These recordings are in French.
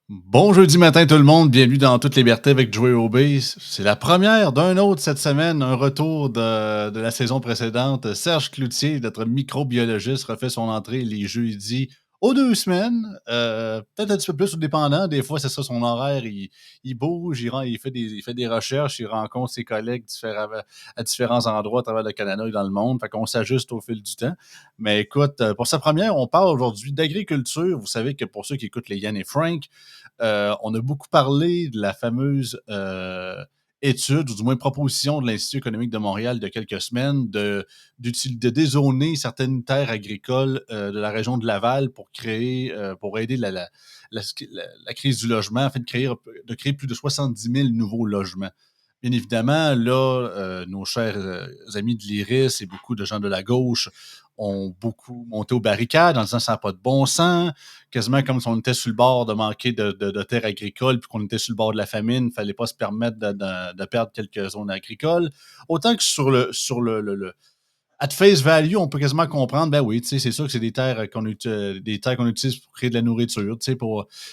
Bon jeudi matin tout le monde, bienvenue dans Toute liberté avec Joey Aubé. C'est la première d'un autre cette semaine, un retour de la saison précédente. Serge Cloutier, notre microbiologiste, refait son entrée les jeudis aux 2 semaines. Peut-être un petit peu plus tout dépendant. Des fois, c'est ça son horaire. Il bouge, il fait des recherches, il rencontre ses collègues à différents endroits à travers le Canada et dans le monde. Fait qu'on s'ajuste au fil du temps. Mais écoute, pour sa première, on parle aujourd'hui d'agriculture. Vous savez que pour ceux qui écoutent les Yann et Frank, on a beaucoup parlé de la fameuse étude, ou du moins proposition de l'Institut économique de Montréal de quelques semaines de dézoner certaines terres agricoles de la région de Laval pour aider la crise du logement, afin de créer plus de 70 000 nouveaux logements. Bien évidemment, là, nos chers amis de l'IRIS et beaucoup de gens de la gauche ont beaucoup monté aux barricades en disant ça n'a pas de bon sens, quasiment comme si on était sur le bord de manquer de terres agricoles, puis qu'on était sur le bord de la famine, il ne fallait pas se permettre de perdre quelques zones agricoles. Autant que at face value, on peut quasiment comprendre, ben oui, tu sais, c'est sûr que c'est des terres qu'on utilise pour créer de la nourriture, tu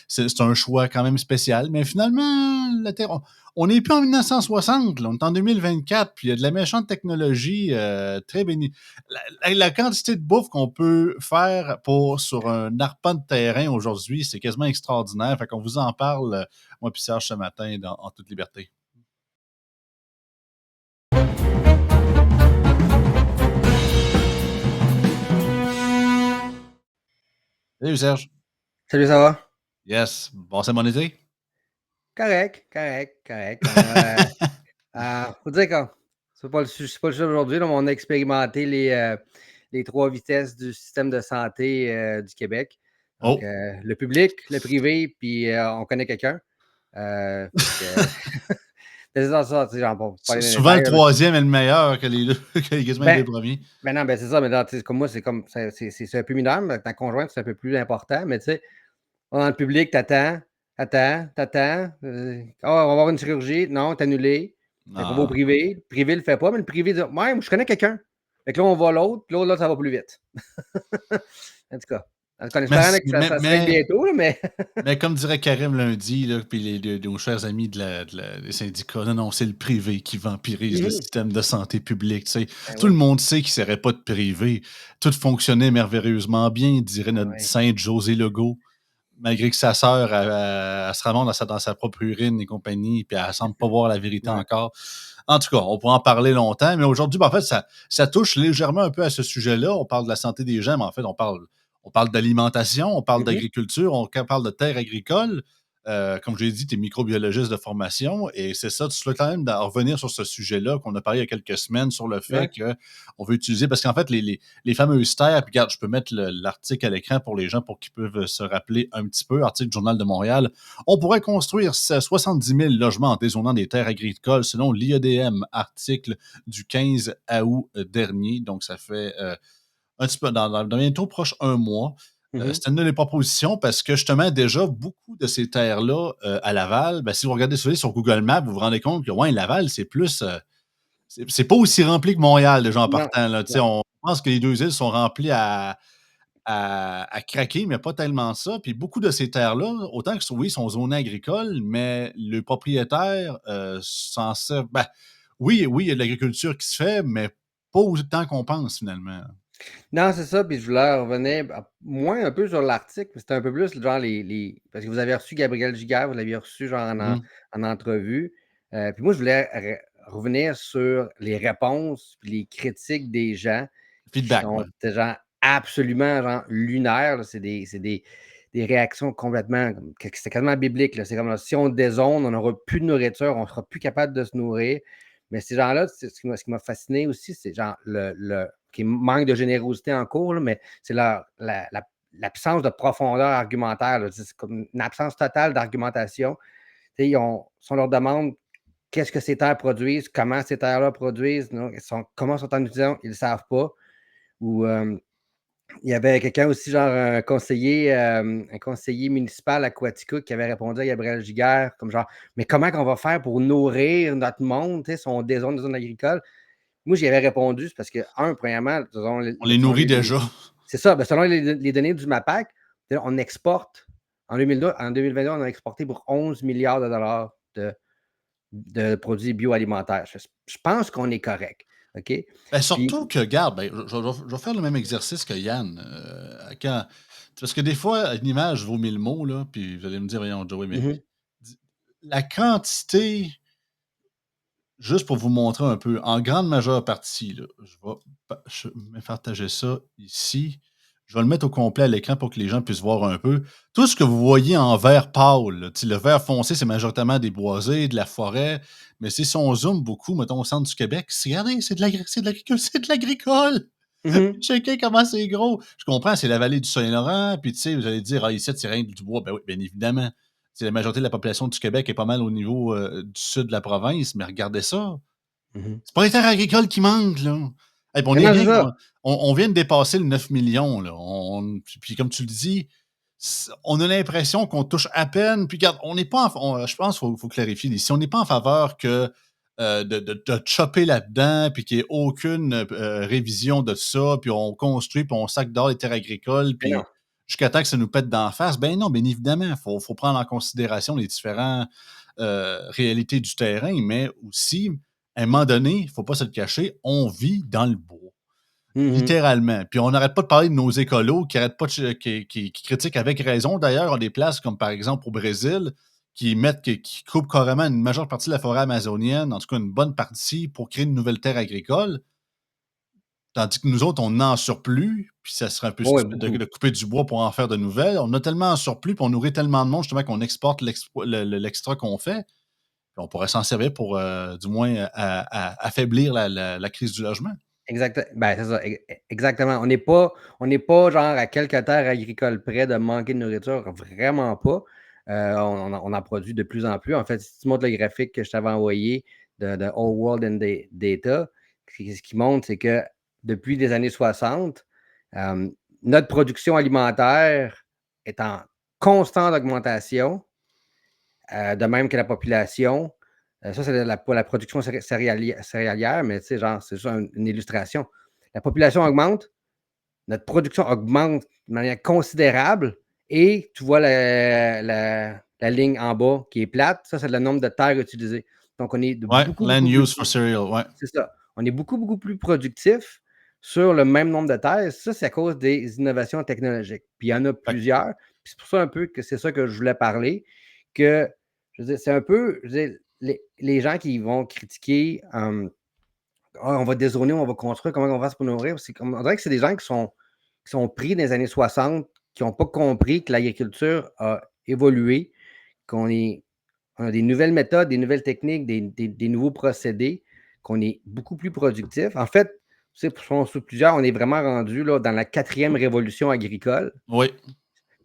sais, c'est un choix quand même spécial, mais finalement, la terre, on n'est plus en 1960, là, on est en 2024, puis il y a de la méchante technologie très bénie. La quantité de bouffe qu'on peut faire sur un arpent de terrain aujourd'hui, c'est quasiment extraordinaire. Fait qu'on vous en parle, moi puis Serge, ce matin, en toute liberté. Salut Serge. Salut, ça va? Yes. Bon, c'est mon été? Correct, correct, correct. Faut dire que c'est pas le sujet d'aujourd'hui, là, mais on a expérimenté les 3 vitesses du système de santé, du Québec. Donc, Oh, le public, le privé, puis on connaît quelqu'un. Fait que c'est ça, tu sais, genre, pour pas aller dans les souvent le détails, là. troisième est le meilleur que les deux, que quasiment les Ben deux premiers. non, ben, c'est ça, mais non, tu sais, comme moi, c'est comme c'est un peu mineur, mais ta conjointe, c'est un peu plus important, mais tu sais, dans le public, t'attends. «Ah, on va avoir une chirurgie. Non, c'est annulé». Fait qu'on va au Ah. privé. Le privé le fait pas, mais le privé dit: «Ouais, moi, je connais quelqu'un». Fait que là, on va à l'autre, puis l'autre, là, ça va plus vite. En tout cas, en Mais, espérant là, que ça se règle mais, bientôt, là, mais mais comme dirait Karim lundi, là, puis nos chers amis des syndicats, non, non, c'est le privé qui vampirise le mmh système de santé publique. Tu sais. Ben Tout le oui, monde sait qu'il ne serait pas de privé. Tout fonctionnait merveilleusement bien, dirait ben notre oui, sainte José Legault, malgré que sa sœur, elle se ramasse dans sa propre urine et compagnie, puis elle ne semble pas voir la vérité ouais. encore. En tout cas, on pourra en parler longtemps, mais aujourd'hui, ben, en fait, ça touche légèrement un peu à ce sujet-là. On parle de la santé des gens, mais en fait, on parle d'alimentation, on parle Mmh d'agriculture, on parle de terres agricoles. Comme je l'ai dit, tu es microbiologiste de formation et c'est ça, tu souhaites quand même d'en revenir sur ce sujet-là qu'on a parlé il y a quelques semaines sur le fait Ouais. qu'on veut utiliser, parce qu'en fait, les fameuses terres, puis regarde, je peux mettre l'article à l'écran pour les gens pour qu'ils peuvent se rappeler un petit peu, article du Journal de Montréal. On pourrait construire 70 000 logements en dézonant des terres agricoles selon l'IEDM, article du 15 août dernier. Donc, ça fait un petit peu dans bientôt proche un mois. Mmh C'était une des propositions parce que justement, déjà, beaucoup de ces terres-là à Laval, ben, si vous regardez sur Google Maps, vous vous rendez compte que ouais, Laval, c'est plus. C'est pas aussi rempli que Montréal, déjà en Non, partant. Là. Tu sais, non. on pense que les deux îles sont remplies à craquer, mais pas tellement ça. Puis beaucoup de ces terres-là, autant que oui, sont zonées agricoles, mais le propriétaire s'en sert. Ben, oui, oui, il y a de l'agriculture qui se fait, mais pas autant qu'on pense finalement. Non, c'est ça, puis je voulais revenir, moins un peu sur l'article, mais c'était un peu plus genre les parce que vous avez reçu Gabriel Giguère, vous l'aviez reçu genre Mhm. en entrevue, puis moi je voulais revenir sur les réponses puis les critiques des gens qui Feedback, sont ouais. genre absolument genre lunaires, là. C'est des réactions complètement que c'est quasiment biblique, là. C'est comme si on dézone, on n'aura plus de nourriture, on sera plus capable de se nourrir. Mais ces gens-là, c'est ce qui m'a fasciné aussi, c'est genre le qui manque de générosité en cours, là, mais c'est l'absence de profondeur argumentaire, là. C'est comme une absence totale d'argumentation. Tu sais, si on leur demande qu'est-ce que ces terres produisent, comment ces terres-là produisent, non, comment sont en utilisation, ils ne savent pas. Ou il y avait quelqu'un aussi, genre un conseiller municipal à Quaticook qui avait répondu à Gabriel Giguère, comme genre: «Mais comment qu'on va faire pour nourrir notre monde, tu sais, si on dézone des zones agricoles?» Moi, j'y avais répondu, c'est parce que, premièrement, On les nourrit déjà. c'est ça, ben, selon les données du MAPAC, on exporte en 2022, on a exporté pour 11 milliards de dollars de produits bioalimentaires. Je pense qu'on est correct. OK? Ben, Puis, surtout que, regarde, ben, je vais faire le même exercice que Yann. Parce que des fois, une image vaut mille mots, là, puis vous allez me dire, voyons, Joey, mais mhm, la quantité, juste pour vous montrer un peu, en grande majeure partie, là, je vais partager ça ici. Je vais le mettre au complet à l'écran pour que les gens puissent voir un peu. Tout ce que vous voyez en vert pâle, là, le vert foncé, c'est majoritairement des boisés, de la forêt. Mais si on zoome beaucoup, mettons, au centre du Québec, regardez, c'est de l'agricole, c'est de l'agricole. mhm. Checker comment c'est gros. Je comprends, c'est la vallée du Saint-Laurent, puis tu sais, vous allez dire, ah, ici, c'est rien du bois. Ben oui, bien évidemment. C'est la majorité de la population du Québec est pas mal au niveau du sud de la province, mais regardez ça. Mhm. C'est pas les terres agricoles qui manquent, là. Hey, puis on Mais est non, c'est rien, ça. on vient de dépasser le 9 millions, là. Puis comme tu le dis, on a l'impression qu'on touche à peine. Puis regarde, on n'est pas je pense qu'il faut clarifier ici. On n'est pas en faveur que de chopper là-dedans, puis qu'il n'y ait aucune révision de ça, puis on construit, puis on sac d'or les terres agricoles, Mais non. puis jusqu'à temps que ça nous pète d'en face. Ben non, bien évidemment, il faut prendre en considération les différentes réalités du terrain, mais aussi, à un moment donné, il ne faut pas se le cacher, on vit dans le bois. Mhm. Littéralement. Puis on n'arrête pas de parler de nos écolos qui arrêtent pas qui critiquent avec raison. D'ailleurs, des places comme par exemple au Brésil, qui coupent carrément une majeure partie de la forêt amazonienne, en tout cas une bonne partie, pour créer une nouvelle terre agricole. Tandis que nous autres, on en surplus, puis ça serait un peu Oui, stupide de, beaucoup. de couper du bois pour en faire de nouvelles. On a tellement en surplus, puis on nourrit tellement de monde, justement, qu'on exporte l'extra qu'on fait. Puis on pourrait s'en servir pour, du moins, affaiblir la crise du logement. Ben, c'est ça, exactement. On n'est pas genre à quelques terres agricoles près de manquer de nourriture, vraiment pas. On en produit de plus en plus. En fait, si tu montres le graphique que je t'avais envoyé de All World and Data, ce qui montre, c'est que depuis les années 60, euh, notre production alimentaire est en constante augmentation, de même que la population. Ça, c'est pour la production céréalière, mais tu sais, genre, c'est juste une illustration. La population augmente, notre production augmente de manière considérable, et tu vois la ligne en bas qui est plate, ça, c'est le nombre de terres utilisées. Donc, on est Ouais, beaucoup, land beaucoup plus. use for cereal, ouais. C'est ça. On est beaucoup, beaucoup plus productif sur le même nombre de terres. Ça, c'est à cause des innovations technologiques. Puis il y en a Fait plusieurs. Puis c'est pour ça un peu que c'est ça que je voulais parler, que je veux dire, c'est un peu, je veux dire, les gens qui vont critiquer, on va dézoner, on va construire, comment on va se pour nourrir. On dirait que c'est des gens qui sont pris dans les années 60, qui n'ont pas compris que l'agriculture a évolué, on a des nouvelles méthodes, des nouvelles techniques, des nouveaux procédés, qu'on est beaucoup plus productif. En fait, tu sais, sur plusieurs, on est vraiment rendu là, dans la 4e révolution agricole. oui.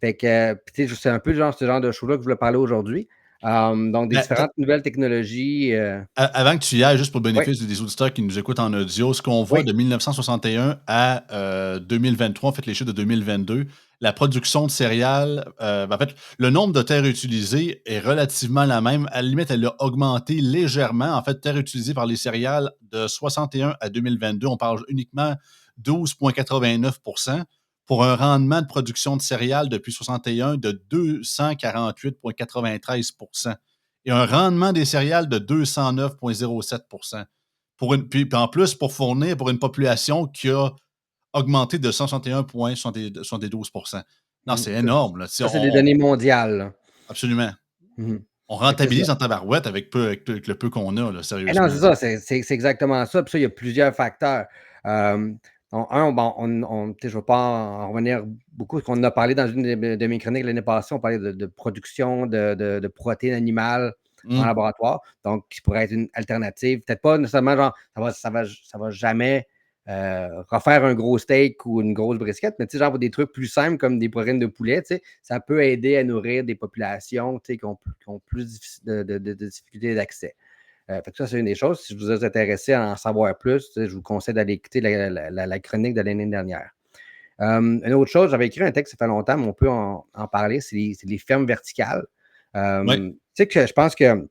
Fait que, tu sais, c'est un peu ce genre de choses-là que je voulais parler aujourd'hui. Donc, des Ben, différentes nouvelles technologies. avant que tu y ailles, juste pour le Oui, bénéfice des auditeurs qui nous écoutent en audio, ce qu'on voit oui. de 1961 à 2023, en fait, les chiffres de 2022, la production de céréales, en fait, le nombre de terres utilisées est relativement la même. À la limite, elle a augmenté légèrement. En fait, terres utilisées par les céréales de 61 à 2022, on parle uniquement 12,89 pour un rendement de production de céréales depuis 61 de 248,93 et un rendement des céréales de 209,07 puis en plus, pour fournir pour une population qui a augmenté de 161,72. Non, c'est Ça, énorme. Là. c'est des données mondiales, là. Absolument. Mhm. On Fait que c'est ça. rentabilise en tabarouette avec le peu qu'on a, là, Eh non, c'est sérieusement. ça, c'est exactement ça. Puis ça, il y a plusieurs facteurs. Euh, bon, je ne vais pas en revenir beaucoup, parce qu'on en a parlé dans une de mes chroniques l'année passée. On parlait de production de protéines animales en Hum. laboratoire, donc qui pourrait être une alternative. Peut-être pas nécessairement genre, ça va jamais refaire un gros steak ou une grosse brisquette, mais tu sais, genre pour des trucs plus simples comme des protéines de poulet, tu sais, ça peut aider à nourrir des populations, tu sais, qui ont plus de difficultés d'accès. Fait que ça, c'est une des choses. Si vous êtes intéressé à en savoir plus, je vous conseille d'aller écouter la chronique de l'année dernière. Une autre chose, j'avais écrit un texte, ça fait longtemps, mais on peut en parler, c'est les fermes verticales. Ouais. Tu sais que je pense que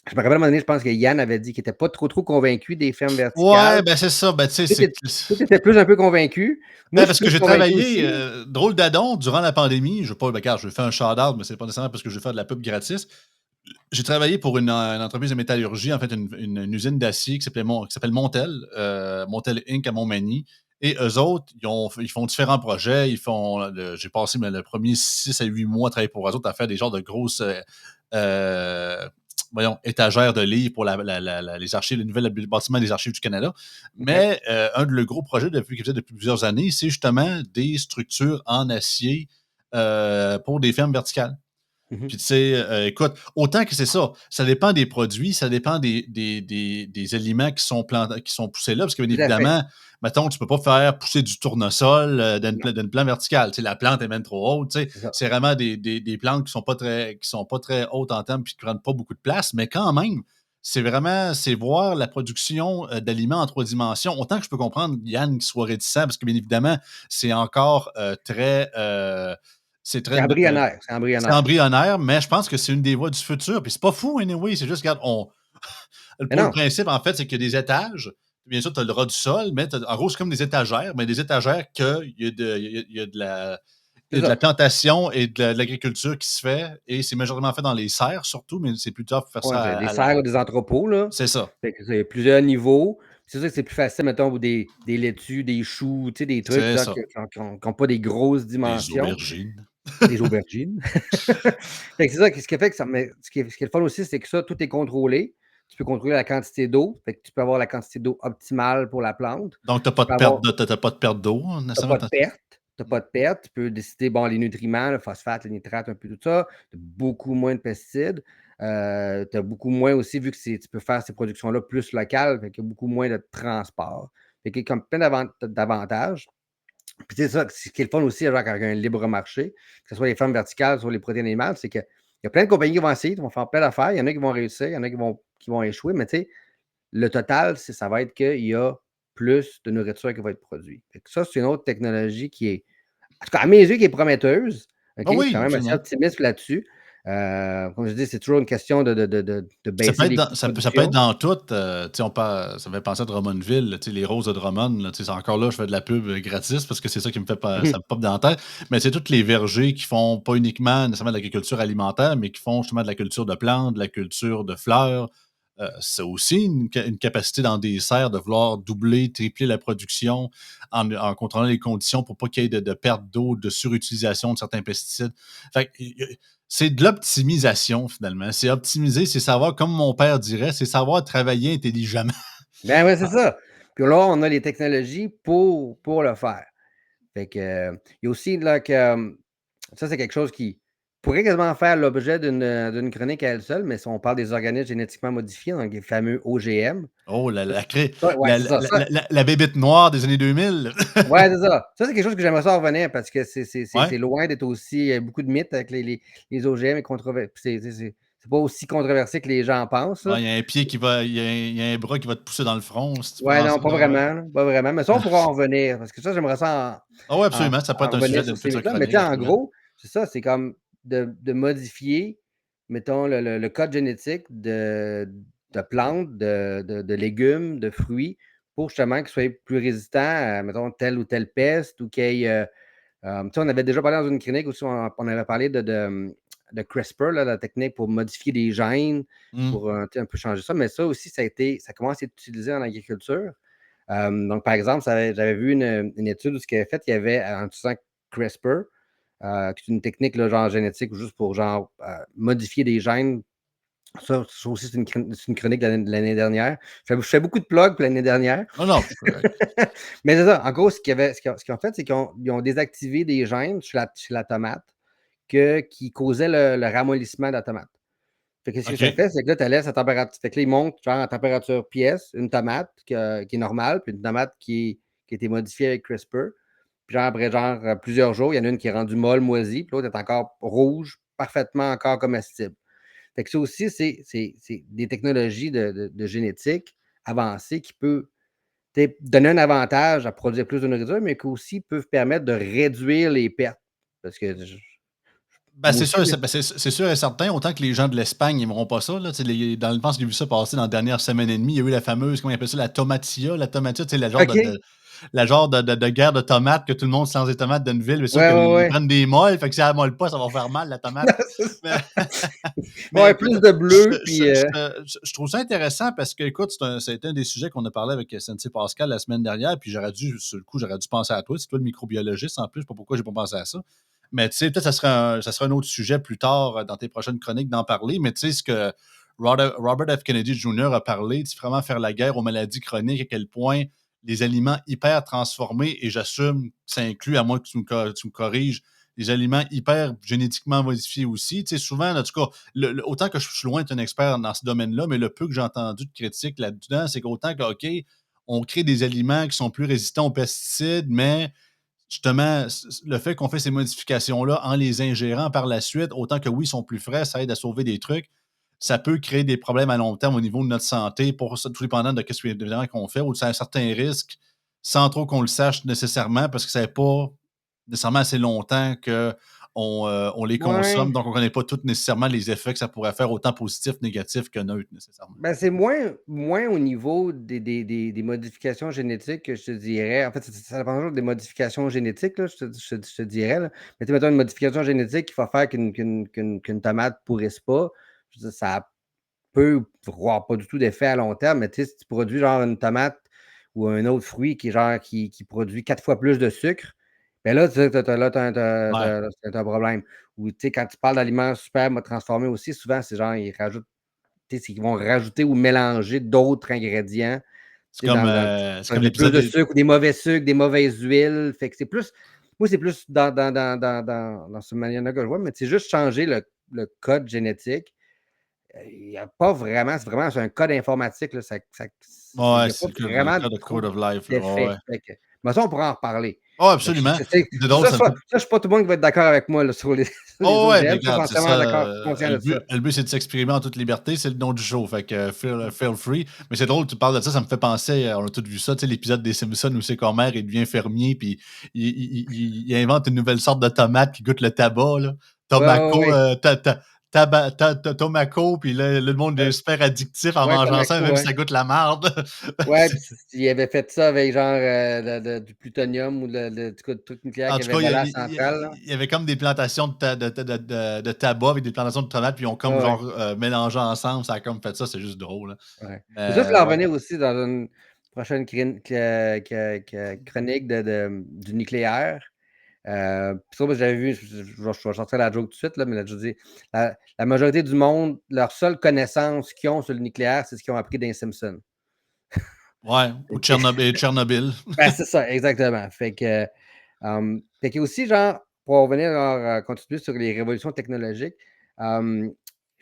Je me rappelle à un moment donné, je pense que Yann avait dit qu'il était pas trop convaincu des fermes verticales. Ouais, ben c'est ça. Ben, tu sais, Toi, tu étais plus un peu convaincu. Moi, ben, je suis parce que plus j'ai convaincu travaillé, aussi. drôle d'adon, durant la pandémie. Je veux pas, ben, regarde, je vais faire un shout-out, mais c'est pas nécessairement parce que je vais faire de la pub gratis. J'ai travaillé pour une entreprise de métallurgie, en fait, une usine d'acier qui s'appelle Montel, Montel Inc. à Montmagny. Et eux autres, ils font différents projets. J'ai passé le premier 6 à 8 mois à travailler pour eux autres à faire des genres de grosses étagères de livres pour les archives, le nouvel bâtiment des archives du Canada. OK. Mais un de le gros projets qu'ils faisaient depuis plusieurs années, c'est justement des structures en acier pour des fermes verticales. Mhm. Puis, tu sais, écoute, autant que c'est ça, ça dépend des produits, ça dépend des aliments qui sont poussés là, parce que, bien Tout à fait. évidemment, mettons, tu peux pas faire pousser du tournesol Non, d'une plante verticale. Tu sais, la plante est même trop haute. Tu sais, c'est ça. c'est vraiment des plantes qui sont pas très hautes en termes puis qui prennent pas beaucoup de place, mais quand même, c'est voir la production d'aliments en 3 dimensions. Autant que je peux comprendre Yann qui soit réticent, parce que, bien évidemment, c'est encore c'est très C'est c'est embryonnaire. embryonnaire, mais je pense que c'est une des voies du futur. Puis c'est pas fou, anyway. C'est juste, regarde, Mais pour le non, principe, en fait, c'est qu'il y a des étages. Bien sûr, tu as le ras du sol, mais en gros, c'est comme des étagères, mais des étagères qu'il y a il y c'est a de la ça. plantation et de l'agriculture qui se fait. Et c'est majoritairement fait dans les serres, surtout, mais c'est plus tough de faire Ouais, ça c'est des à la. serres ou des entrepôts, là. C'est ça. Fait que c'est plusieurs niveaux. C'est sûr que c'est plus facile, mettons, pour des laitues, des choux, tu sais, des trucs C'est là, ça. qui ont pas des grosses Des dimensions, aubergines. des aubergines. Fait que c'est ça, ce qui fait que ça, mais ce qui est le fun aussi, c'est que ça, tout est contrôlé. Tu peux contrôler la quantité d'eau. Fait que tu peux avoir la quantité d'eau optimale pour la plante. Donc, Tu peux avoir t'as pas de perte d'eau, hein, Tu nécessairement. pas de perte. Tu pas de perte. Tu peux décider, bon, les nutriments, le phosphate, le nitrate, un peu tout ça. Tu as beaucoup moins de pesticides. Tu as beaucoup moins aussi, vu que tu peux faire ces productions-là plus locales, fait qu'il y a beaucoup moins de transport. Fait qu'il y a comme plein d'avantages. Puis c'est ça, ce qui est le fun aussi, genre, quand il y a un libre marché, que ce soit les fermes verticales, soit les protéines animales, c'est qu'il y a plein de compagnies qui vont essayer, qui vont faire plein d'affaires. Il y en a qui vont réussir, il y en a qui vont échouer, mais tu sais, le total, ça va être qu'il y a plus de nourriture qui va être produite. Fait que ça, c'est une autre technologie qui est, en tout cas, à mes yeux, qui est prometteuse. OK? Ah Je suis oui, quand même assez absolument. optimiste là-dessus. Comme je dis, c'est toujours une question de Ça peut baisser être les coûts dans, de ça peut être production. dans tout. Tu sais, ça me fait penser à Drummondville, tu sais, les roses de Drummond. Là, tu sais, c'est encore là, je fais de la pub gratis parce que c'est ça qui me fait pas, ça Mhm. me pop dans la tête. Mais c'est tous les vergers qui font pas uniquement nécessairement de l'agriculture alimentaire, mais qui font justement de la culture de plantes, de la culture de fleurs. C'est aussi une capacité dans des serres de vouloir doubler, tripler la production en contrôlant les conditions pour pas qu'il y ait de perte d'eau, de surutilisation de certains pesticides. Fait que, c'est de l'optimisation, finalement. C'est optimiser, c'est savoir, comme mon père dirait, c'est savoir travailler intelligemment. Ben ouais, c'est ça. Puis là, on a les technologies pour le faire. Fait que, il y a aussi là que, ça, c'est quelque chose qui pourrait quasiment faire l'objet d'une chronique à elle seule, mais si on parle des organismes génétiquement modifiés, donc les fameux OGM. Oh, Ça, ouais, c'est ça. la bébête noire des années 2000. Ouais, c'est ça. Ça, c'est quelque chose que j'aimerais ça revenir parce que Ouais. c'est loin d'être aussi. Il y a beaucoup de mythes avec les OGM et controversé. C'est pas aussi controversé que les gens pensent, là. Ouais, il y a un pied qui va. Il y a un bras qui va te pousser dans le front si tu Ouais, prends non, ça. pas Ouais. vraiment, là, pas vraiment. Mais ça, on pourra en revenir parce que ça, j'aimerais ça Ah ouais, en, en- absolument. Ça peut en être un revenir sujet sur d'une ces future mythes-là. Mais tu chronique, sais, en absolument. gros, c'est ça, c'est comme de modifier, mettons, le code génétique de plantes, de légumes, de fruits, pour justement qu'ils soient plus résistants à, mettons, telle ou telle peste ou qu'il y ait. Tu sais, on avait déjà parlé dans une clinique aussi, on avait parlé de CRISPR, là, la technique pour modifier les gènes, Hmm. pour tu sais, un peu changer ça. Mais ça aussi, ça commence à être utilisé en agriculture. Donc, par exemple, j'avais vu une étude où ce qu'il avait fait, il y avait, en utilisant CRISPR, qui est une technique là, genre génétique, juste pour genre modifier des gènes. Ça aussi, c'est une chronique de l'année dernière. Je fais beaucoup de plugs pour l'année dernière. Non, non, c'est correct. Mais c'est ça. En gros, ce qu'ils ont fait, c'est qu'ils ont désactivé des gènes chez la tomate qui causaient le ramollissement de la tomate. Fait que ce que ça OK. fait, c'est que là, tu laisses à température. Fait que là, ils montent genre à température pièce, une tomate qui est normale, puis une tomate qui a été modifiée avec CRISPR. Puis genre, après genre plusieurs jours, il y en a une qui est rendue molle, moisie, puis l'autre est encore rouge, parfaitement encore comestible. Fait que ça aussi, c'est des technologies de génétique avancées qui peuvent donner un avantage à produire plus de nourriture, mais qui aussi peuvent permettre de réduire les pertes. Parce que Ben, Moi c'est aussi, sûr, là. c'est sûr et certain, autant que les gens de l'Espagne n'aimeront pas ça. Là, tu sais, je pense que j'ai vu ça passer dans la dernière semaine et demie. Il y a eu la fameuse, comment ils appellent ça, la tomatilla. La tomatilla, c'est le genre OK. la genre de guerre de tomates que tout le monde se lance des tomates d'une ville. Mais c'est sûr Ouais, ouais, qu'ils ouais. prennent des molles, fait que si elle molle pas, ça va faire mal, la tomate. Non, c'est Mais, ça. mais Ouais, écoute, plus de bleu, puis je trouve ça intéressant parce que, écoute, ça a été un des sujets qu'on a parlé avec Sensei Pascal la semaine dernière. Puis sur le coup, j'aurais dû penser à toi. C'est toi le microbiologiste en plus. Je sais pas pourquoi j'ai pas pensé à ça. Mais tu sais, peut-être ça serait un autre sujet plus tard dans tes prochaines chroniques d'en parler. Mais tu sais, ce que Robert F. Kennedy Jr. a parlé, c'est vraiment faire la guerre aux maladies chroniques, à quel point les aliments hyper transformés, et j'assume que ça inclut, à moins que tu me corriges, les aliments hyper génétiquement modifiés aussi. Tu sais, souvent, en tout cas, autant que je suis loin d'être un expert dans ce domaine-là, mais le peu que j'ai entendu de critiques là-dedans, c'est qu'autant que, OK, on crée des aliments qui sont plus résistants aux pesticides, mais justement, le fait qu'on fait ces modifications-là en les ingérant par la suite, autant que oui, ils sont plus frais, ça aide à sauver des trucs, ça peut créer des problèmes à long terme au niveau de notre santé, pour ça, tout dépendant de ce évidemment qu'on fait, ou c'est un certain risque, sans trop qu'on le sache nécessairement, parce que ça n'est pas nécessairement assez longtemps qu'on les ouais. consomme, donc on ne connaît pas tous nécessairement les effets que ça pourrait faire, autant positifs, négatifs que neutres nécessairement. Ben, c'est moins au niveau des modifications génétiques que je te dirais. En fait, ça dépend toujours des modifications génétiques, là, je te dirais, là. Mais tu sais, mettons une modification génétique qui va faire qu'une tomate pourrisse pas, je veux dire, ça peut avoir pas du tout d'effet à long terme, mais tu sais, si tu produis genre une tomate ou un autre fruit qui est genre qui produit 4 fois plus de sucre, ben là, tu sais, Ouais, c'est un problème. Ou tu sais, quand tu parles d'aliments super transformés aussi, souvent, c'est genre, ils rajoutent, tu sais, c'est qu'ils vont rajouter ou mélanger d'autres ingrédients, tu sais, c'est comme avec plus l'épisode de des. sucre ou des mauvais sucres, des mauvaises huiles. Fait que c'est plus, moi, c'est plus dans cette manière-là que je vois, mais c'est juste changer le code génétique. Il y a pas vraiment, c'est un code informatique, là, il Ouais, y a pas c'est le vraiment cas de trop Code of Life. Là. Ouais, ouais. d'effets. Fait que mais ça, on pourra en reparler. Oh, Fait que absolument. C'est drôle, ça, ça me fait. je suis pas tout le monde qui va être d'accord avec moi, là, sur les sur les Oh ouais, mais OGM. Ça, je suis regarde, c'est entièrement ça. d'accord, conscient de ça. Le but, c'est de s'exprimer en toute liberté, c'est le nom du show. Fait que feel free. Mais c'est drôle, tu parles de ça, ça me fait penser, on a tous vu ça, tu sais, l'épisode des Simpsons où c'est qu'Homer, il devient fermier, puis il invente une nouvelle sorte de tomate qui goûte le tabac, là. Ouais, ouais, Tomaco, ouais. Tomaco, puis là, le monde devient super addictif en Ouais, mangeant ça, Tomako, même si ouais. ça goûte la marde. Ouais, puis il avait fait ça avec genre, du plutonium ou en tout cas, de trucs nucléaires En qui tout avaient cas, volé à la centrale, là. il y avait comme des plantations de tabac avec des plantations de tomates, puis ils ont Ouais, comme ouais. genre mélangé ensemble. Ça a comme fait ça, c'est juste drôle. Là. Ouais. Mais ça, je Mais voulais en ouais. revenir aussi dans une prochaine chronique du nucléaire. Puis ça, moi, j'avais vu, je vais sortir la joke tout de suite, là, mais là, je dis, la majorité du monde, leur seule connaissance qu'ils ont sur le nucléaire, c'est ce qu'ils ont appris dans Simpson. Ouais, ou Tchernobyl. Ben, c'est ça, exactement. Fait que aussi, genre, pour revenir, genre, continuer sur les révolutions technologiques, je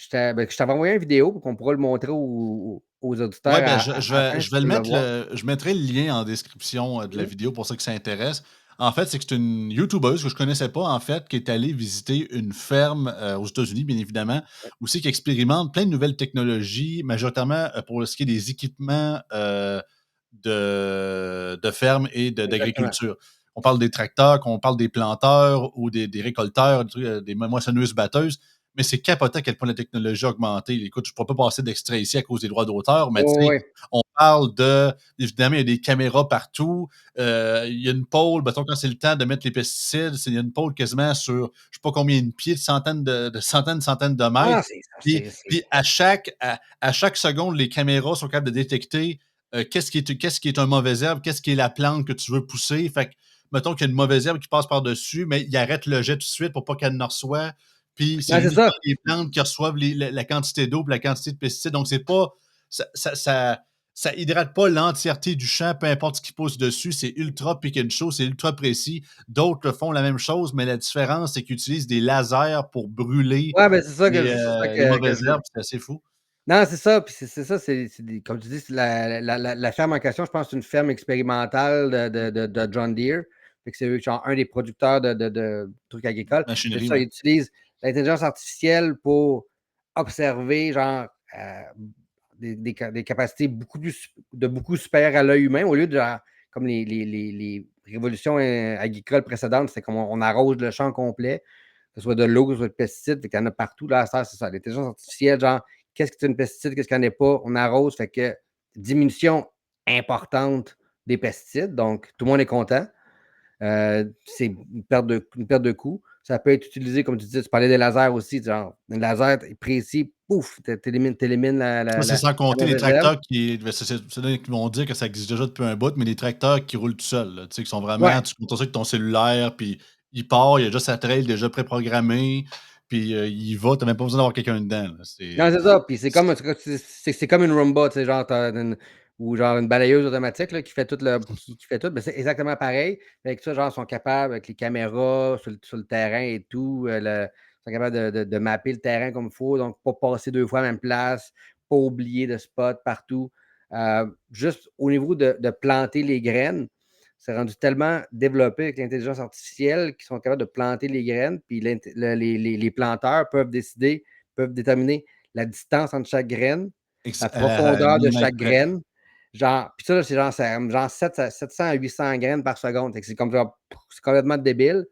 t'avais envoyé une vidéo pour qu'on pourra le montrer aux Ouais, auditeurs ben, à la fin, je si vais tu le veux le mettre voir. je mettrai le lien en description de la Mmh. vidéo pour ceux que ça intéresse. En fait, c'est que c'est une YouTubeuse que je connaissais pas, en fait, qui est allée visiter une ferme aux États-Unis, bien évidemment, aussi qui expérimente plein de nouvelles technologies, majoritairement pour ce qui est des équipements de ferme et Exactement. d'agriculture. On parle des tracteurs, qu'on parle des planteurs ou des récolteurs, des moissonneuses-batteuses, mais c'est capoté à quel point la technologie a augmenté. Écoute, je ne pourrais pas passer d'extrait ici à cause des droits d'auteur, mais tu Ouais, sais, ouais. on parle de, évidemment, il y a des caméras partout. Il y a une pôle, mettons, quand c'est le temps de mettre les pesticides, il y a une pôle quasiment sur, je ne sais pas combien de pieds, de centaines de mètres. Ah, Puis à chaque seconde, les caméras sont capables de détecter qu'est-ce qui est un mauvais herbe, qu'est-ce qui est la plante que tu veux pousser. Fait que, mettons qu'il y a une mauvaise herbe qui passe par-dessus, mais il arrête le jet tout de suite pour pas qu'elle ne reçoive. Puis c'est Ben, c'est uniquement ça. les plantes qui reçoivent la quantité d'eau et la quantité de pesticides. Donc, c'est pas. Ça hydrate pas l'entièreté du champ, peu importe ce qui pousse dessus. C'est ultra pick and show, c'est ultra précis. D'autres font la même chose, mais la différence, c'est qu'ils utilisent des lasers pour brûler Ouais, ben, c'est ça que les mauvaises je veux. herbes. C'est assez fou. Non, c'est ça, puis c'est ça, c'est des, comme tu dis, c'est la ferme en question, je pense que c'est une ferme expérimentale de John Deere. Fait que c'est eux qui sont un des producteurs de trucs agricoles. C'est Machinerie, ça, ouais. ils utilisent l'intelligence artificielle pour observer, genre, des capacités beaucoup supérieures à l'œil humain, au lieu de, genre, comme les révolutions agricoles précédentes, c'est comme on arrose le champ complet. ce soit de l'eau, que ce soit de pesticides, fait qu'il y en a partout, là, ça, c'est ça. L'intelligence artificielle, genre, qu'est-ce que c'est une pesticide, qu'est-ce qu'il n'y en a pas, on arrose, fait que diminution importante des pesticides, donc tout le monde est content. C'est une perte de coût. Ça peut être utilisé, comme tu disais, tu parlais des lasers aussi, genre, un laser précis, pouf, t'élimines Ça, c'est sans la compter les mauvaise herbe. tracteurs qui. Ben, c'est là qu'ils vont dire que ça existe déjà depuis un bout, mais les tracteurs qui roulent tout seuls, là, tu sais, qui sont Ouais, vraiment. Tu contrôles ça avec ton cellulaire, puis il part, il y a déjà sa trail déjà préprogrammée, puis il va, t'as même pas besoin d'avoir quelqu'un dedans, là. non, c'est ça. Puis c'est comme une Roomba, tu sais, genre, ou genre une balayeuse automatique là, qui fait tout qui fait tout. Ben, c'est exactement pareil. Avec ça, genre, ils sont capables, avec les caméras sur le terrain et tout, ils sont capables de mapper le terrain comme il faut, donc pas passer 2 fois à la même place, pas oublier de spot partout. Juste au niveau de planter les graines, c'est rendu tellement développé avec l'intelligence artificielle qu'ils sont capables de planter les graines, puis les planteurs peuvent déterminer la distance entre chaque graine, la profondeur de chaque Millimètre près. graine. Genre, puis ça, là, c'est genre 700 à 800 graines par seconde. Fait que c'est comme genre, c'est complètement débile.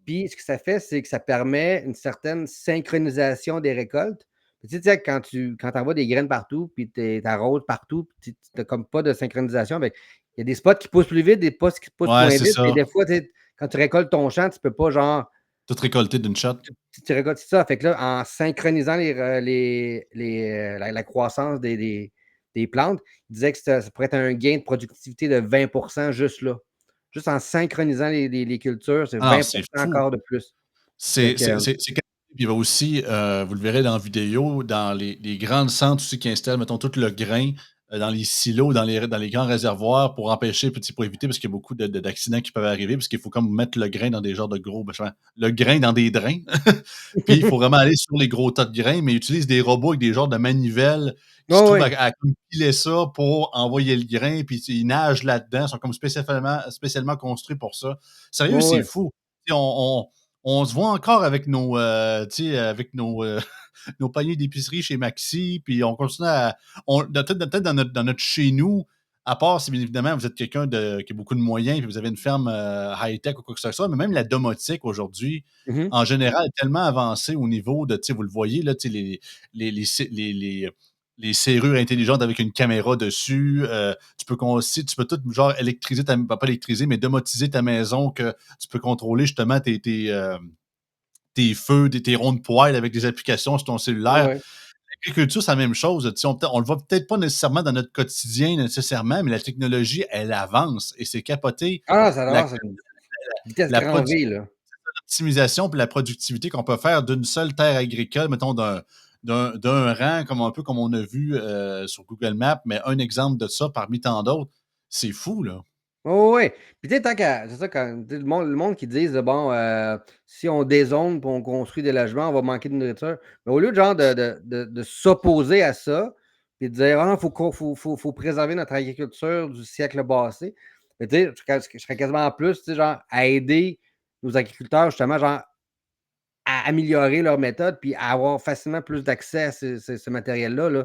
Puis ce que ça fait, c'est que ça permet une certaine synchronisation des récoltes. Puis, tu sais, quand tu envoies des graines partout, puis tu arroses partout, puis tu n'as comme pas de synchronisation. Il y a des spots qui poussent plus vite, des spots qui poussent Ouais, moins c'est vite. Et ça. des fois, quand tu récoltes ton champ, tu ne peux pas genre Tout récolté d'une shot. tu récoltes ça. Fait que là, en synchronisant la croissance des plantes, il disait que ça pourrait être un gain de productivité de 20 juste là. Juste en synchronisant les cultures, c'est Ah non, 20 c'est fou. encore de plus. Fait C'est que, c'est c'est c'est Puis il va aussi, vous le verrez dans la vidéo, dans les grandes centres aussi qui installent, mettons, tout le grain, dans les silos, dans les grands réservoirs pour empêcher, puis pour éviter parce qu'il y a beaucoup d'accidents qui peuvent arriver, parce qu'il faut comme mettre le grain dans des genres de gros le grain dans des drains. Puis il faut vraiment aller sur les gros tas de grains, mais ils utilisent des robots avec des genres de manivelles qui se ouais, trouvent ouais. à comme piler ça pour envoyer le grain, puis ils nagent là-dedans, ils sont comme spécialement construits pour ça. Sérieux, Ouais, c'est ouais. fou. Tu sais, on se voit encore avec tu sais, avec nos paniers d'épicerie chez Maxi, puis on continue à peut-être dans notre chez nous, à part si bien évidemment vous êtes quelqu'un qui a beaucoup de moyens, puis vous avez une ferme, high-tech ou quoi que ce soit, mais même la domotique aujourd'hui, Mhm. en général, est tellement avancée au niveau de, tu sais, vous le voyez là, tu sais, les serrures intelligentes avec une caméra dessus, tu peux tout genre électriser pas électriser, mais domotiser ta maison, que tu peux contrôler justement tes feux, tes ronds de poêle avec des applications sur ton Ouais, cellulaire. ouais. L'agriculture, c'est la même chose. Tu sais, on le voit peut-être pas nécessairement dans notre quotidien nécessairement, mais la technologie, elle avance et c'est capoté Ah, ça la avance à une vitesse la grand produ V, là. l'optimisation puis la productivité qu'on peut faire d'une seule terre agricole, mettons d'un rang, comme un peu comme on a vu, sur Google Maps, mais un exemple de ça parmi tant d'autres. C'est fou, là. Oh, ouais. Puis tu sais, tant qu'à c'est ça quand tu sais, le monde qui disent, bon, si on dézone puis on construit des logements, on va manquer de nourriture. Mais au lieu de genre de s'opposer à ça, puis de dire: «Ah non, faut préserver notre agriculture du siècle passé», mais tu sais, je serais quasiment en plus, tu sais, genre à aider nos agriculteurs justement, genre à améliorer leurs méthodes puis à avoir facilement plus d'accès à ce matériel-là, là.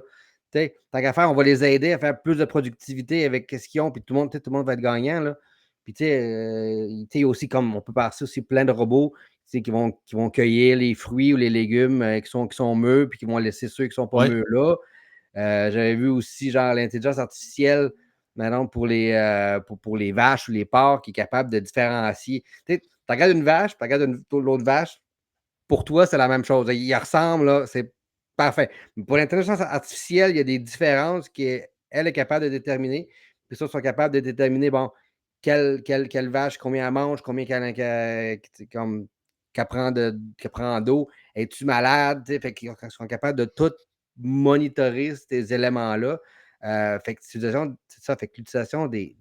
Tu sais, tant qu'à faire, on va les aider à faire plus de productivité avec ce qu'ils ont, puis tout le monde, tu sais, tout le monde va être gagnant, là. Puis tu sais, il y a aussi comme on peut passer aussi plein de robots, tu sais, qui vont cueillir les fruits ou les légumes, qui sont mûrs, puis qui vont laisser ceux qui sont pas Ouais, mûrs là. J'avais vu aussi genre l'intelligence artificielle, maintenant pour les vaches ou les porcs qui est capable de différencier. Tu sais, tu regardes une vache, tu regardes l'autre vache, pour toi, c'est la même chose. Ils ressemblent, là, c'est parfait. Mais pour l'intelligence artificielle, il y a des différences qu'elle est capable de déterminer. Puis ça, ils sont capables de déterminer, bon, quelle vache, combien elle mange, combien qu'elle prend d'eau, es-tu malade? Tu sais, fait qu'ils sont capables de tout monitorer ces éléments-là. Fait que c'est ça, fait que l'utilisation des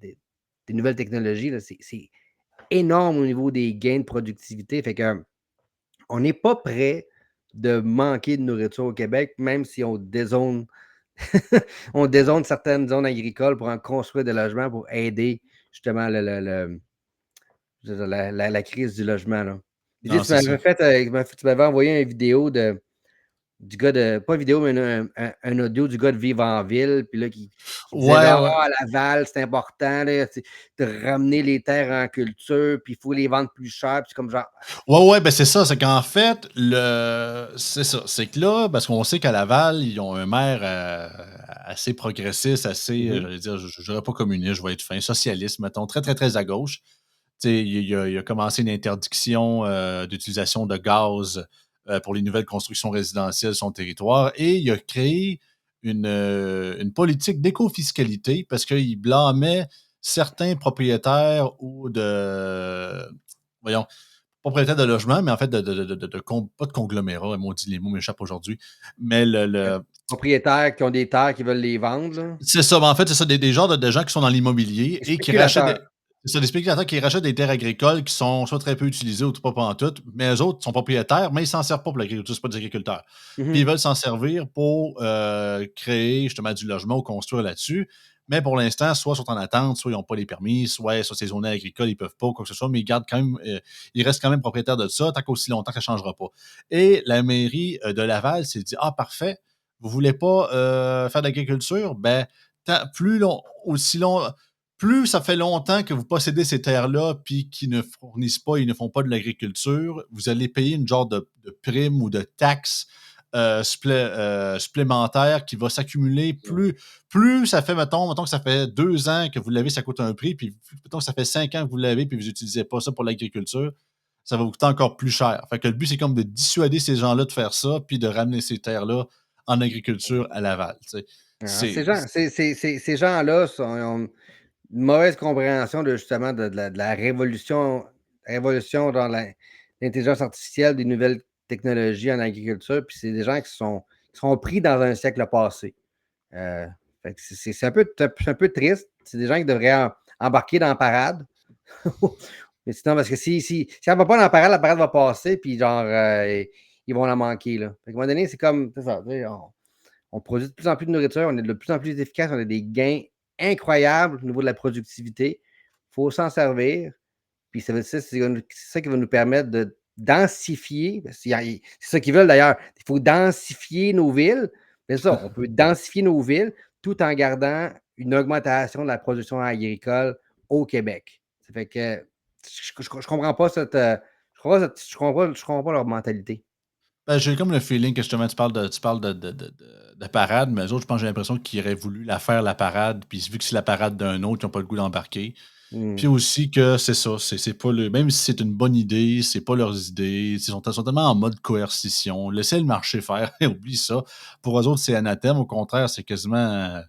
nouvelles technologies, là, c'est énorme au niveau des gains de productivité. Fait que on n'est pas prêt de manquer de nourriture au Québec, même si on dézone, on dézone certaines zones agricoles pour en construire des logements pour aider justement la crise du logement. Là. Puis, tu sais, non, tu c'est m'avais ça. fait, tu m'avais envoyé une vidéo du gars de, pas vidéo, mais un audio du gars de Vivre en Ville, puis là, qui disait Ouais, genre, ouais. à Laval, c'est important là, de ramener les terres en culture, puis il faut les vendre plus cher, puis c'est comme genre. Ouais, ouais, ben c'est ça. C'est qu'en fait, c'est ça. C'est que là, parce qu'on sait qu'à Laval, ils ont un maire assez progressiste, assez, Mhm. j'allais dire, je dirais pas communiste, je vais être fin, socialiste, mettons, très, très, très à gauche. Tu sais, il a commencé une interdiction d'utilisation de gaz pour les nouvelles constructions résidentielles sur son territoire et il a créé une politique d'éco-fiscalité parce qu'il blâmait certains propriétaires ou voyons, propriétaires de logements, mais en fait, pas de conglomérats, maudit, les mots m'échappent aujourd'hui, mais Propriétaires qui ont des terres qui veulent les vendre, là. c'est ça, ben, en fait, c'est ça, des genres de gens qui sont dans l'immobilier Les et qui rachètent spéculateurs. des c'est ça, des spéculateurs qui rachètent des terres agricoles qui sont soit très peu utilisées ou pas pantoute, mais eux autres sont propriétaires, mais ils s'en servent pas pour l'agriculture, c'est pas des agriculteurs. Puis ils Mhm. veulent s'en servir pour, créer justement du logement ou construire là-dessus. Mais pour l'instant, soit ils sont en attente, soit ils ont pas les permis, soit c'est zoné agricole, ils peuvent pas, quoi que ce soit, mais ils gardent quand même, ils restent quand même propriétaires de ça tant qu'aussi longtemps que ça changera pas. Et la mairie, de Laval s'est dit: «Ah parfait, vous voulez pas, faire de l'agriculture? Ben, plus long, aussi long, plus ça fait longtemps que vous possédez ces terres-là, puis qu'ils ne fournissent pas, ils ne font pas de l'agriculture, vous allez payer une genre de prime ou de taxe supplémentaire qui va s'accumuler. Plus ça fait, mettons que ça fait 2 ans que vous l'avez, ça coûte un prix, puis mettons que ça fait 5 ans que vous l'avez, puis vous n'utilisez pas ça pour l'agriculture, ça va vous coûter encore plus cher. Fait que le but, c'est comme de dissuader ces gens-là de faire ça, puis de ramener ces terres-là en agriculture à Laval. Tu sais. Ah, C'est ces gens-là ont une mauvaise compréhension de justement de la révolution dans l'intelligence artificielle, des nouvelles technologies en agriculture, puis c'est des gens qui sont pris dans un siècle passé. Euh, fait que c'est un peu triste. C'est des gens qui devraient embarquer dans la parade. Mais sinon, parce que si elle ne va pas dans la parade va passer, puis genre, ils vont la manquer. Là. Fait qu'à un moment donné, c'est comme, c'est ça, on produit de plus en plus de nourriture, on est de plus en plus efficace, on a des gains incroyables au niveau de la productivité. Il faut s'en servir. Puis c'est ça qui va nous permettre de densifier. C'est ça qu'ils veulent d'ailleurs. Il faut densifier nos villes. C'est ça, on peut densifier nos villes tout en gardant une augmentation de la production agricole au Québec. Ça fait que je comprends pas je comprends pas leur mentalité. ben, j'ai comme le feeling que justement tu parles de parade, mais eux autres, je pense j'ai l'impression qu'ils auraient voulu la faire la parade, puis vu que c'est la parade d'un autre, ils ont pas le goût d'embarquer. Puis Mm. aussi que c'est ça, c'est pas le même si c'est une bonne idée, c'est pas leurs idées, sont tellement en mode coercition. Laissez le marché faire, oublie ça. Pour eux autres, c'est anathème. Au contraire, c'est quasiment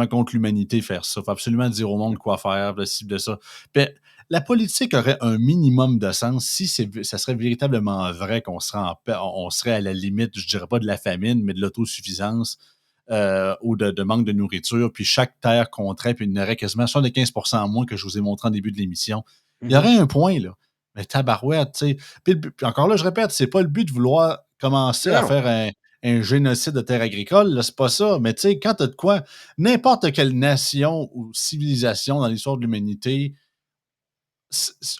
contre l'humanité faire ça. Faut absolument dire au monde quoi faire, de ci, de ça. Puis, la politique aurait un minimum de sens si ça serait véritablement vrai qu'on serait en paix, on serait à la limite, je dirais pas de la famine, mais de l'autosuffisance ou de manque de nourriture, puis chaque terre compterait, puis il y en aurait quasiment 75% en moins que je vous ai montré en début de l'émission. Il y Mhm. aurait un point, là. Mais tabarouette, tu sais. Puis encore là, je répète, c'est pas le but de vouloir commencer à Non. faire un génocide de terres agricoles, là, c'est pas ça. Mais tu sais, quand t'as de quoi, n'importe quelle nation ou civilisation dans l'histoire de l'humanité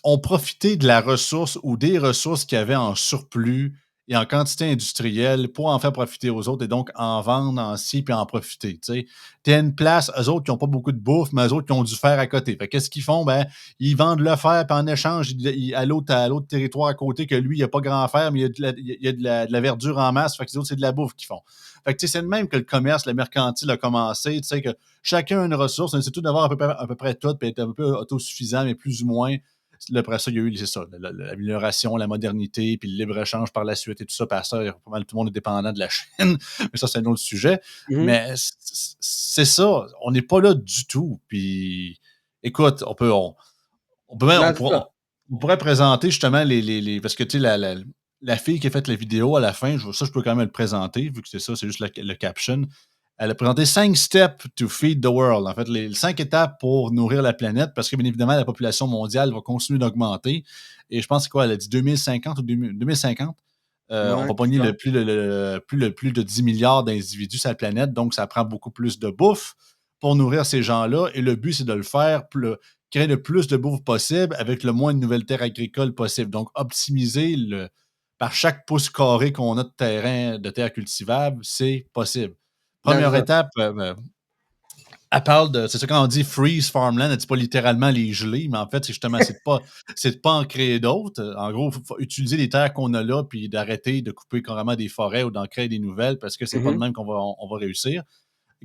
ont profité de la ressource ou des ressources qu'il y avait en surplus et en quantité industrielle pour en faire profiter aux autres et donc en vendre en ci puis en profiter. Tu as une place, eux autres qui n'ont pas beaucoup de bouffe, mais eux autres qui ont du fer à côté. Fait qu'est-ce qu'ils font? Ben, ils vendent le fer, puis en échange, à l'autre territoire à côté que lui, il n'y a pas grand fer, mais il y a de la verdure en masse. Fait que les autres, c'est de la bouffe qu'ils font. Fait que c'est le même que le commerce, le mercantile a commencé. Tu sais que chacun a une ressource, c'est tout d'avoir à peu près tout, puis être un peu autosuffisant, mais plus ou moins. Là, après ça, il y a eu, c'est ça, l'amélioration, la modernité, puis le libre-échange par la suite et tout ça. Par ça, pas mal tout le monde est dépendant de la Chine, mais ça, c'est un autre sujet. Mhm. Mais c'est ça, on n'est pas là du tout. Puis, écoute, on peut même- Non, c'est ça. on pourrait présenter justement parce que, tu sais, la fille qui a fait la vidéo à la fin, ça, je peux quand même le présenter, vu que c'est ça, c'est juste le caption. Elle a présenté 5 steps to feed the world. En fait, les 5 étapes pour nourrir la planète, parce que bien évidemment, la population mondiale va continuer d'augmenter. Et je pense que quoi, elle a dit 2050 ou 2050. On Ouais, va c'est pogner ça. plus de 10 milliards d'individus sur la planète, donc ça prend beaucoup plus de bouffe pour nourrir ces gens-là. Et le but, c'est de le faire, créer le plus de bouffe possible avec le moins de nouvelles terres agricoles possible. Donc, optimiser par chaque pouce carré qu'on a de terre cultivable, c'est possible. Non, c'est Première ça. étape, elle parle de. C'est ça quand on dit freeze farmland, elle dit pas littéralement les geler, mais en fait, c'est de pas en créer d'autres. En gros, il faut utiliser les terres qu'on a là, puis d'arrêter de couper carrément des forêts ou d'en créer des nouvelles, parce que c'est pas de Mhm. même on va réussir.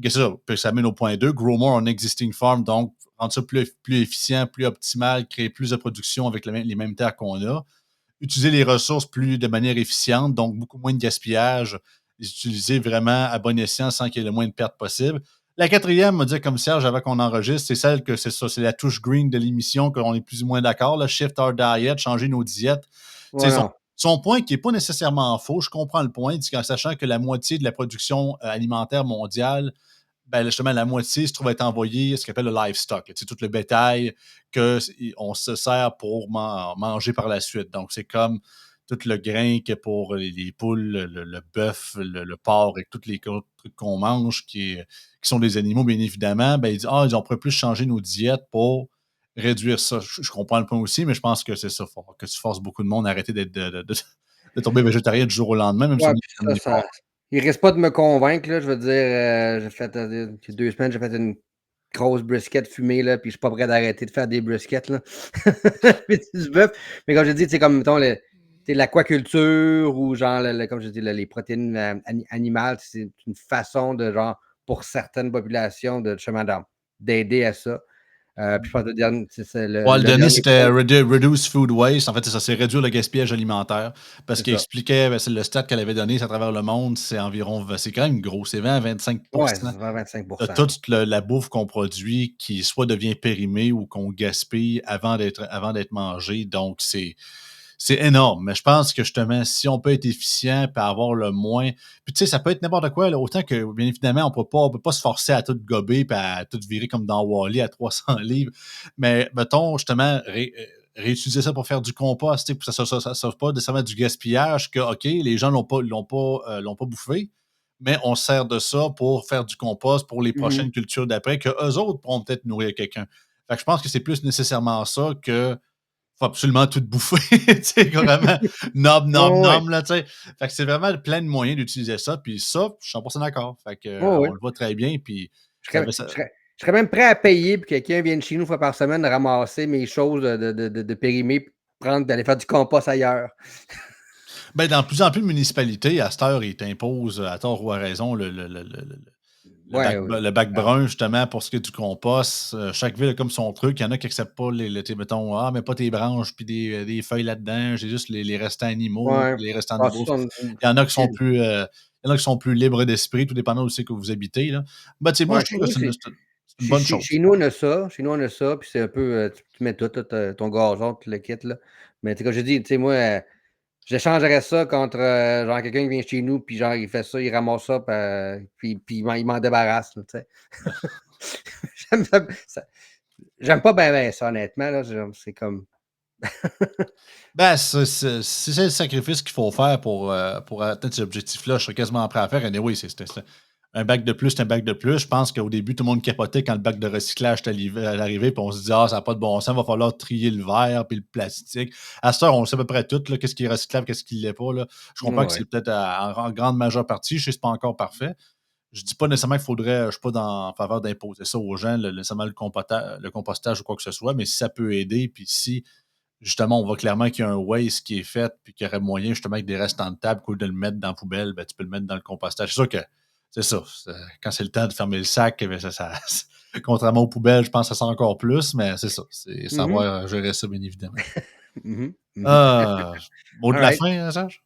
Et ça, puis ça mène au point 2, grow more on existing farm, donc rendre ça plus efficient, plus optimal, créer plus de production avec les mêmes terres qu'on a. Utiliser les ressources de manière efficiente, donc beaucoup moins de gaspillage, les utiliser vraiment à bon escient sans qu'il y ait le moins de pertes possible. La quatrième, me dit comme Serge, avant qu'on enregistre, c'est celle que c'est ça, c'est la touche green de l'émission, qu'on est plus ou moins d'accord, là, shift our diet, changer nos diètes. Tu sais, Voilà. son point qui n'est pas nécessairement faux, je comprends le point, en sachant que la moitié de la production alimentaire mondiale, ben justement, la moitié se trouve être envoyée, ce qu'on appelle le livestock. C'est tout le bétail qu'on se sert pour manger par la suite. Donc, c'est comme tout le grain que pour les poules, le bœuf, le porc et tous les trucs qu'on mange qui sont des animaux, bien évidemment. Ben, il dit, on pourrait plus changer nos diètes pour réduire ça. Je comprends le point aussi, mais je pense que c'est ça. Faut que tu forces beaucoup de monde à arrêter de tomber végétarien du jour au lendemain, même si Ouais, on est puis omnivore. il risque pas de me convaincre, là. Je veux dire, j'ai fait, il y a 2 semaines, j'ai fait une grosse brisket fumée, là, puis je suis pas prêt d'arrêter de faire des briskets, là. Puis du bœuf. Mais comme je dis, c'est comme, mettons, l'aquaculture ou genre, comme je dis, les protéines animales, c'est une façon de, genre, pour certaines populations, de, justement, d'aider à ça. Puis je pense que c'est Ouais, le le dernier, dernier c'était point, Reduce Food Waste. En fait, c'est ça, c'est réduire le gaspillage alimentaire. Parce c'est qu'il ça. expliquait, ben, c'est le stat qu'elle avait donné à travers le monde, c'est environ, c'est quand même gros, c'est 20-25% Ouais, c'est 25. de toute la bouffe qu'on produit qui soit devient périmée ou qu'on gaspille avant d'être mangé. Donc, c'est énorme. Mais je pense que justement, si on peut être efficient et avoir le moins. Puis tu sais, ça peut être n'importe quoi, là, autant que, bien évidemment, on peut pas se forcer à tout gober et à tout virer comme dans Wall-E à 300 livres. Mais mettons, justement, réutiliser ça pour faire du compost, pour que ça ne soit pas nécessairement du gaspillage, que, OK, les gens l'ont pas bouffé, mais on se sert de ça pour faire du compost pour les Mhm. prochaines cultures d'après, que eux autres pourront peut-être nourrir quelqu'un. Fait que je pense que c'est plus nécessairement ça que faut absolument tout bouffer, tu sais, vraiment nom, nom, Oh, oui. nom, là, tu sais. Fait que c'est vraiment plein de moyens d'utiliser ça, puis ça, je suis 100% d'accord. Fait que, Oh, oui. on le voit très bien, puis Je ça serais, avait je ça. serais- je serais même prêt à payer pour que quelqu'un vienne chez nous une fois par semaine ramasser mes choses de périmées, puis d'aller faire du compost ailleurs. Ben, dans plus en plus de municipalités, à cette heure, ils t'imposent, à tort ou à raison, Ouais, oui. le bac Ah, brun, justement, pour ce qui est du compost. Chaque ville a comme son truc. Il y en a qui n'acceptent pas mettons, mais pas tes branches puis des feuilles là-dedans. J'ai juste les restants animaux, ouais. puis les restants de Ah, ça, bouffe. Il y en a qui sont plus, il y en a qui sont plus libres d'esprit, tout dépendant aussi que vous habitez, là. Ben, tu sais, moi, ouais, je trouve que c'est une chez, bonne chez- chose. chez nous, on a ça. Chez nous, on a ça. Puis c'est un peu, tu mets tout, là, ton gazon, tu le quittes, là. Mais tu sais, comme je dis, tu sais, moi, j'échangerais ça contre, genre, quelqu'un qui vient chez nous, puis genre, il fait ça, il ramasse ça, puis il m'en débarrasse, là, tu sais. J'aime ça- j'aime pas bien ça, honnêtement, là. C'est comme. Ben, si c'est le sacrifice qu'il faut faire pour atteindre ces objectifs-là, je serais quasiment prêt à faire. Oui, c'est un bac de plus, c'est un bac de plus. Je pense qu'au début, tout le monde capotait quand le bac de recyclage est arrivé, puis on se dit, ah, ça n'a pas de bon sens, il va falloir trier le verre puis le plastique. À cette heure, on sait à peu près tout, là, qu'est-ce qui est recyclable, qu'est-ce qui ne l'est pas. Là. Je comprends que Ouais. c'est peut-être en grande majeure partie, je sais que ce n'est pas encore parfait. Je dis pas nécessairement qu'il faudrait, je ne suis pas en faveur d'imposer ça aux gens, nécessairement le compostage ou quoi que ce soit, mais si ça peut aider, puis si justement, on voit clairement qu'il y a un waste qui est fait, puis qu'il y aurait moyen, justement, avec des restants de table, qu'au lieu de le mettre dans la poubelle, ben, tu peux le mettre dans le compostage. C'est sûr que c'est ça. Quand c'est le temps de fermer le sac, ben, contrairement aux poubelles, je pense que ça sent encore plus, mais c'est ça. C'est Mhm. savoir gérer ça, bien évidemment. Mhm. Mhm. Ah, mot All de la right. fin, hein, Serge?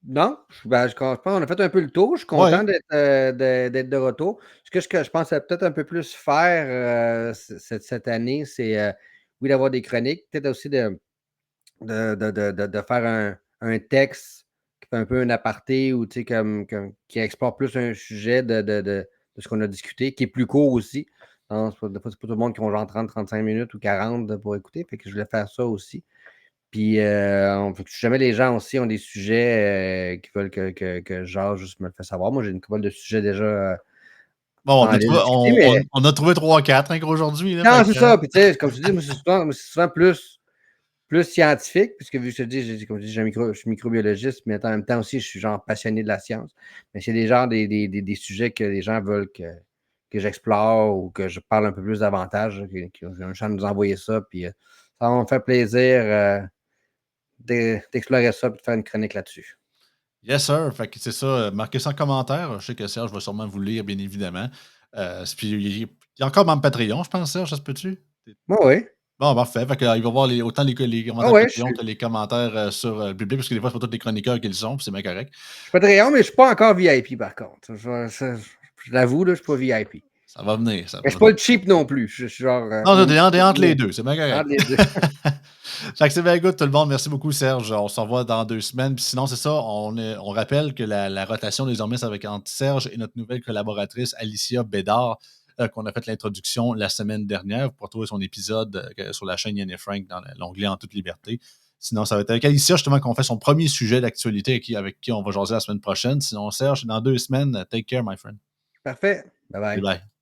Non, je pense qu'on a fait un peu le tour. Je suis content Oui. d'être de retour. Ce que je pensais peut-être un peu plus faire cette année, c'est oui, d'avoir des chroniques, peut-être aussi de faire un texte qui fait un peu un aparté ou tu sais, qui explore plus un sujet de ce qu'on a discuté, qui est plus court aussi. Hein, des fois, c'est pas tout le monde qui ont genre 30-35 minutes ou 40 pour écouter. Fait que je voulais faire ça aussi. Puis, fait que si jamais les gens aussi ont des sujets qui veulent que Jacques juste me le fait savoir. Moi, j'ai une couple de sujets déjà Bon, en ligne à discuter, mais on a trouvé 3-4 aujourd'hui, là, non, fait c'est que, hein. ça. Puis, tu sais, comme je dis, moi, c'est souvent plus. plus scientifique, puisque vu que je te dis, comme je dis, je suis microbiologiste, mais en même temps aussi, je suis genre passionné de la science. Mais c'est des sujets que les gens veulent que j'explore ou que je parle un peu plus davantage, qui ont une chance de nous envoyer ça. Puis ça va me faire plaisir d'explorer ça et de faire une chronique là-dessus. Yes, sir. Fait que c'est ça. Marquez ça en commentaire. Je sais que Serge va sûrement vous lire, bien évidemment. Puis il y a encore membre Patreon, je pense, Serge, ça se peut-tu? Moi, oui. Bon, parfait. Fait que, il va voir autant les Ah commentaires ouais, je Patreon suis que les commentaires sur le public, parce que des fois, c'est pas tous les chroniqueurs qui le sont, puis c'est bien correct. pas très mais je suis pas encore VIP par contre. Je l'avoue, là, je suis pas VIP. Ça va venir, ça Mais va je suis pas venir. le cheap non plus. Je suis genre Non, t'es entre les deux, c'est bien entre correct. les deux. Fait que c'est bien good, tout le monde. Merci beaucoup, Serge. On se revoit dans 2 semaines. Puis sinon, c'est ça, on rappelle que la rotation désormais, c'est avec entre Serge et notre nouvelle collaboratrice, Alicia Bédard, qu'on a fait l'introduction la semaine dernière. Vous pouvez retrouver son épisode sur la chaîne Yann et Frank dans l'onglet En toute liberté. Sinon, ça va être avec Alicia, justement, qu'on fait son premier sujet d'actualité avec qui on va jaser la semaine prochaine. Sinon, Serge, dans 2 semaines, take care, my friend. Parfait. Bye bye. Bye bye.